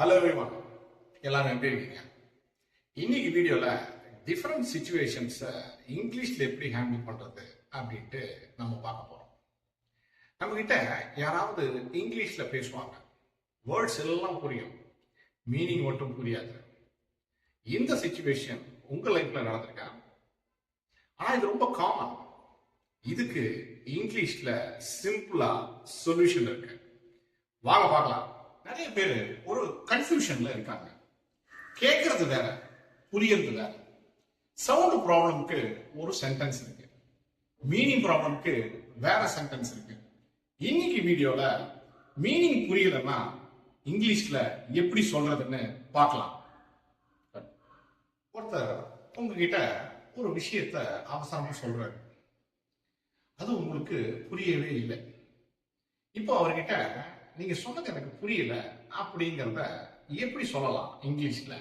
Hello everyone, எல்லாரும் எப்படி இருக்கீங்க? இன்னைக்கு வீடியோல டிஃபரெண்ட் சிச்சுவேஷன்ஸை இங்கிலீஷ்ல எப்படி ஹேண்டில் பண்றது அப்படின்ட்டு நம்ம பார்க்க போறோம். நம்ம கிட்ட யாராவது இங்கிலீஷ்ல பேசுவாங்க, வேர்ட்ஸ் எல்லாம் புரியும், மீனிங் மட்டும் புரியாது. இந்த சிச்சுவேஷன் உங்க லைஃப்ல நடந்திருக்கா? ஆனா இது ரொம்ப காமன். இதுக்கு இங்கிலீஷ்ல சிம்பிளா சொல்யூஷன் இருக்கு. வாங்க பார்க்கலாம். நிறைய பேர் ஒரு கன்ஃபியூஷன்ல இருக்காங்க. கேட்கறது வேற, புரியறது வேற. சவுண்ட் ப்ராப்ளம்க்கு ஒரு சென்டென்ஸ் இருக்கு, மீனிங் ப்ராப்ளம்க்கு வேற சென்டென்ஸ் இருக்கு. இன்னைக்கு வீடியோல மீனிங் புரியலன்னா இங்கிலீஷ்ல எப்படி சொல்றதுன்னு பார்க்கலாம். ஒருத்தர் உங்ககிட்ட ஒரு விஷயத்த அவசரமா சொல்றாரு, அது உங்களுக்கு புரியவே இல்லை. இப்போ அவர்கிட்ட நீங்க சொன்னது எனக்கு புரியல அப்படிங்கறத எப்படி சொல்லலாம் இங்கிலீஷ்ல?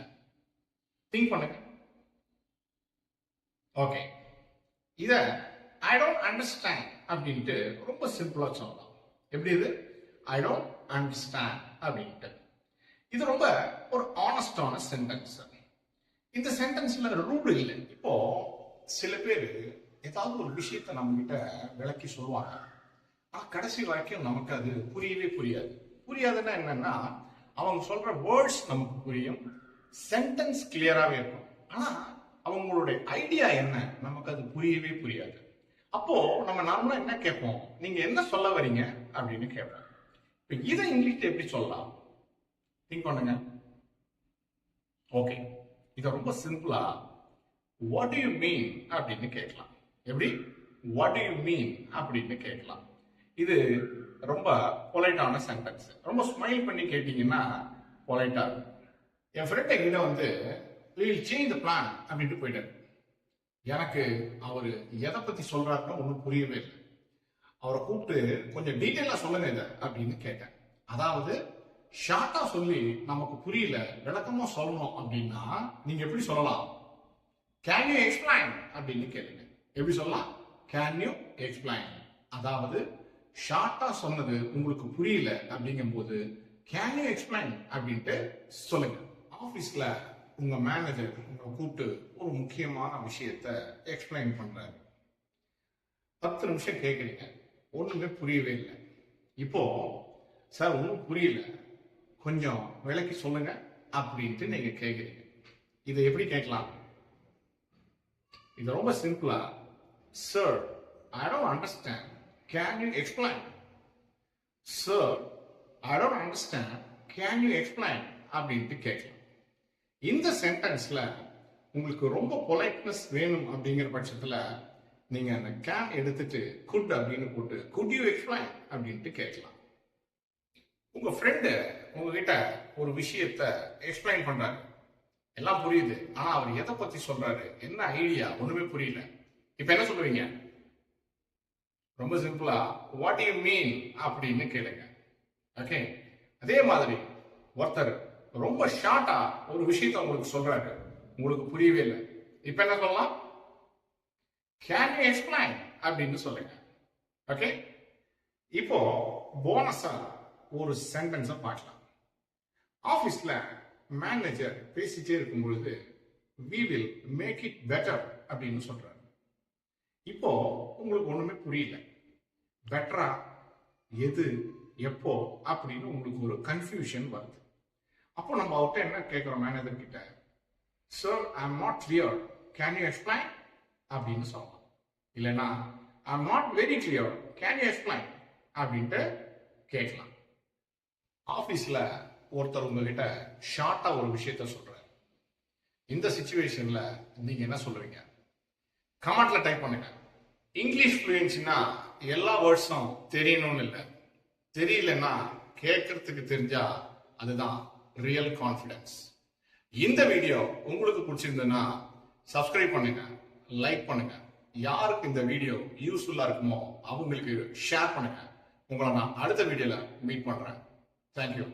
திங்க் பண்ணுங்க. ஓகே, இத ஐ டோன்ட் அண்டர்ஸ்டாண்ட் அப்படின்ட்டு ரொம்ப சிம்பிளா சொல்லலாம். எப்படி இது? ஐ டோன்ட் அண்டர்ஸ்டாண்ட் அப்படின்ட்டு. இது ரொம்ப ஒரு ஆனஸ்டான சென்டென்ஸ். இந்த சென்டென்ஸ்ல ரூல் இல்லை. இப்போ சில பேர் ஏதாவது ஒரு விஷயத்தை நம்ம கிட்ட விளக்கி சொல்லுவாங்க, கடைசி வரைக்கும் நமக்கு அது புரியவே புரியாது. புரியாதுன்னா என்னன்னா, அவங்க சொல்ற வேர்ட்ஸ் நமக்கு புரியும், சென்டென்ஸ் கிளியராகவே இருக்கும், ஆனா அவங்களுடைய ஐடியா என்ன நமக்கு அது புரியவே புரியாது. அப்போ நம்ம நார்மலா என்ன கேட்போம், நீங்க என்ன சொல்ல வரீங்க அப்படின்னு கேட்போம். இப்ப இதை இங்கிலீஷ்ல எப்படி சொல்லலாம்? திங்க் பண்ணுங்க. ஓகே, இதை ரொம்ப சிம்பிளா வாட் டு யூ மீன் அப்படின்னு கேட்கலாம். எப்படி? வாட் டு யூ மீன் அப்படின்னு கேட்கலாம். இது ரொம்ப பொலைட்டான சென்டென்ஸ். ரொம்ப ஸ்மைல் பண்ணி கேட்டீங்கன்னா பொலைட்டா இருக்கும். என் ஃப்ரெண்ட் எங்கிட்ட வந்து வில் சேஞ்ச் த பிளான் அப்படின்ட்டு போயிட்டாரு. எனக்கு அவரு எதை பத்தி சொல்றாருன்னு ஒன்றும் புரியவே இல்லை. அவரை கூப்பிட்டு கொஞ்சம் டீட்டெயிலா சொல்லுங்க இதை அப்படின்னு கேட்டேன். அதாவது ஷார்ட்டா சொல்லி நமக்கு புரியல, விளக்கமா சொல்லணும் அப்படின்னா நீங்க எப்படி சொல்லலாம்? கேன் யூ எக்ஸ்பிளைன் அப்படின்னு கேளுங்க. எப்படி சொல்லலாம்? Can you explain. அதாவது ஷார்ட்டா சொன்னது உங்களுக்கு புரியல அப்படிங்கும் போது கேன் யூ எக்ஸ்பிளைன் அப்படின்ட்டு சொல்லுங்க. ஆபீஸ்ல உங்க மேனேஜர் உங்களை கூப்பிட்டு ஒரு முக்கியமான விஷயத்த எக்ஸ்பிளைன் பண்றாரு. 10 நிமிஷம் கேட்குறீங்க, ஒண்ணுமே புரியவே இல்லை. இப்போ சார் ஒன்றும் புரியல, கொஞ்சம் விளக்கி சொல்லுங்க அப்படின்ட்டு நீங்க கேட்குறீங்க. இதை எப்படி கேட்கலாம்? இது ரொம்ப சிம்பிளா, sir I don't understand, can you explain? Sir, I don't understand, can you explain? அப்படின்ட்டு கேட்கலாம். இந்த சென்டென்ஸ்ல உங்களுக்கு ரொம்ப பொலைட்னஸ் வேணும் அப்படிங்கிற பட்சத்துல நீங்க அந்த கேன் எடுத்துட்டு குட் அப்படின்னு போட்டு குட் யூ எக்ஸ்பிளைன் அப்படின்ட்டு கேட்கலாம். உங்க ஃப்ரெண்டு உங்ககிட்ட ஒரு விஷயத்த எக்ஸ்பிளைன் பண்றாரு, எல்லாம் புரியுது, ஆனா அவர் எதை பத்தி சொல்றாரு, என்ன ஐடியா ஒண்ணுமே புரியல. இப்ப என்ன சொல்லுவீங்க? ரொம்ப சிம்பிளா வாட் யூ மீன் அப்படின்னு கேளுங்க. ஓகே, அதே மாதிரி ஒருத்தர் ரொம்ப ஷார்ட்டா ஒரு விஷயத்த உங்களுக்கு சொல்றாரு, உங்களுக்கு புரியவே இல்லை. இப்ப என்ன சொல்லலாம்? கேன் யூ எக்ஸ்பிளைன் அப்படின்னு சொல்லுங்க. ஓகே, இப்போ போனஸா ஒரு சென்டென்ஸை பார்க்கலாம். ஆபீஸ்ல மேனேஜர் பேசிட்டே இருக்கும் பொழுது we will make it better அப்படின்னு சொல்றாரு. இப்போ உங்களுக்கு ஒண்ணுமே புரியல, பெட்டரா எது எப்போ அப்படின்னு உங்களுக்கு ஒரு கன்ஃபியூஷன் வருது. அப்போ நம்ம அவர்கிட்ட என்ன கேட்கிறோம் மேனேஜர் கிட்ட? Sir I am not clear, can you explain அப்படின்னு சொல்லலாம். இல்லைன்னா I am not very clear, can you explain அப்படின்ட்டு கேட்கலாம். ஆபீஸ்ல ஒருத்தர் உங்ககிட்ட ஷார்ட்டா ஒரு விஷயத்த சொல்றாரு. இந்த சிச்சுவேஷன்ல நீங்க என்ன சொல்லுவீங்க? கமெண்ட்ல டைப் பண்ணுங்க. இங்கிலீஷ் ஃப்ளூயன்சினா எல்லா வேர்ட்ஸும் தெரியணும்னு இல்லை, தெரியலன்னா கேட்கறதுக்கு தெரிஞ்சா அதுதான் ரியல் கான்ஃபிடன்ஸ். இந்த வீடியோ உங்களுக்கு பிடிச்சிருந்ததுன்னா சப்ஸ்கிரைப் பண்ணுங்க, லைக் பண்ணுங்க. யாருக்கு இந்த வீடியோ யூஸ்ஃபுல்லா இருக்குமோ அவங்களுக்கு ஷேர் பண்ணுங்க. உங்களை நான் அடுத்த வீடியோல மீட் பண்றேன். தேங்க்யூ.